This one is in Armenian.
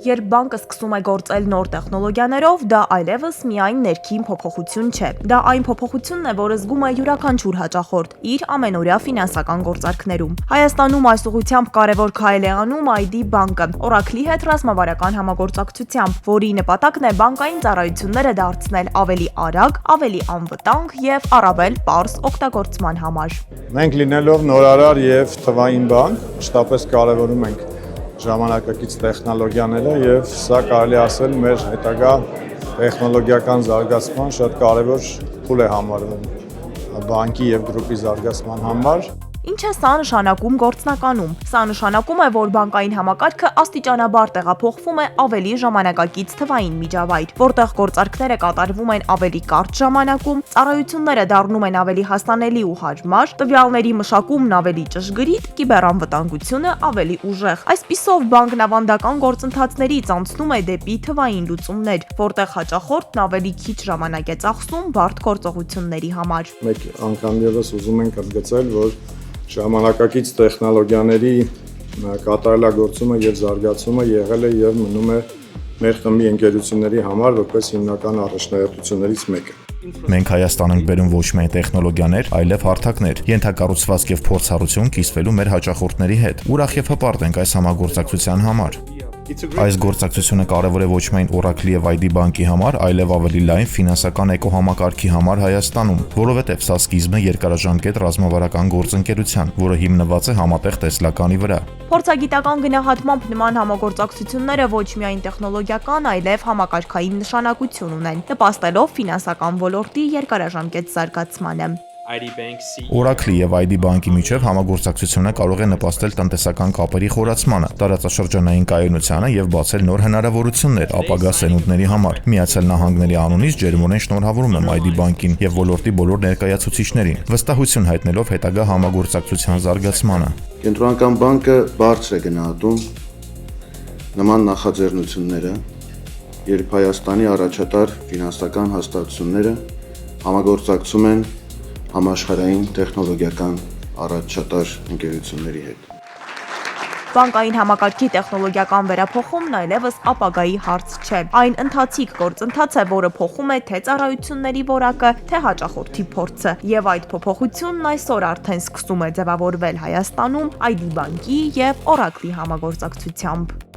Երբ բանկը սկսում է գործել նոր տեխնոլոգիաներով, դա այլևս միայն ներքին փոփոխություն չէ։ Դա այն փոփոխությունն է, որը զգում է յուրաքանչյուր հաճախորդ իր ամենօրյա ֆինանսական գործարքներում։ Հայաստանում այս ուղղությամբ կարևոր քայլ է անում ID բանկը, Oracle-ի հետ ռազմավարական համագործակցությամբ, որի նպատակն է բանկային ծառայությունները դարձնել ավելի արագ, ավելի անվտանգ եւ առավել պարզ օգտագործման համար։ Մենք լինելով նորարար եւ թվային բանկ, մշտապես կարևորում ենք ժամանակակից տեխնոլոգիաները եւ սա կարելի ասել մեր հետագա տեխնոլոգիական զարգացման շատ կարևոր փուլ է համարվում բանկի եւ գրուպի զարգացման համար։ Ինչ է սա նշանակում գործնականում։ Սա նշանակում է, որ բանկային համակարգը աստիճանաբար տեղափոխվում է ավելի ժամանակակից թվային միջավայր, որտեղ գործարքները կատարվում են ավելի կարճ ժամանակում, ծառայությունները դառնում են ավելի հասանելի ու հարմար, տվյալների մշակումն ավելի ճշգրիտ, կիբերանվտանգությունը ավելի ուժեղ։ Այսպիսով բանկն ավանդական գործընթացներից անցնում է դեպի թվային լուծումներ, որտեղ հաճախորդն ավելի քիչ ժամանակ է ծախսում բարդ գործողությունների համար։ Մեկ անգամ եւս ուզում ենք ընդգծել, որ ժամանակակից տեխնոլոգիաների կատարելագործումը եւ զարգացումը եղել է եւ մնում է մեր խմբի ընկերությունների համար որպես հիմնական առաջնահերթություններից մեկը։ Մենք Հայաստան ենք բերում ոչ միայն տեխնոլոգիաներ, այլև հարթակներ, ենթակառուցվածք եւ փորձառություն կիսվելու մեր հաճախորդների հետ։ Ուրախ եւ հպարտ ենք այս համագործակցության համար։ Այս գործակցությունը կարևոր է ոչ միայն Oracle եւ ID բանկի համար, այլև ավելի լայն ֆինանսական էկոհամակարգի համար Հայաստանում, որովհետեւ սա սկիզբն է երկարաժամկետ ռազմավարական գործընկերության, որը հիմնված է համատեղ տեսլականի վրա։ Փորձագիտական գնահատմամբ նման համագործակցությունները ոչ միայն տեխնոլոգիական, այլև համակարգային նշանակություն ունեն, նպաստելով ֆինանսական ոլորտի երկարաժամկետ զարգացմանը։ Oracle եւ ID բանկի միջև համագործակցությունը կարող է նպաստել տնտեսական կապերի խորացմանը, տարածաշրջանային կայունությանը եւ բացել նոր հնարավորություններ ապագա սերունդների համար։ Միացյալ Նահանգների անունից ջերմորեն շնորհավորում եմ ID բանկին եւ ոլորտի բոլոր ներկայացուցիչներին, վստահություն հայտնելով հետագա համագործակցության զարգացմանը։ Կենտրոնական բանկը բարձր է գնահատում նման նախաձեռնությունները, երբ Հայաստանի առաջատար ֆինանսական հաստատությունները համագործակցում են համաշխարհային տեխնոլոգիական առաջատար ընկերությունների հետ։ Բանկային համակարգի տեխնոլոգիական վերափոխումն այլևս ապագայի հարց չէ։ Այն ընթացիկ գործընթաց է, որը փոխում է թե ծառայությունների որակը, թե հաճախորդի փորձը, եւ այդ փոփոխությունն այսօր արդեն սկսում է ձևավորվել Հայաստանում ID բանկի եւ Oracle-ի համագործակցությամբ։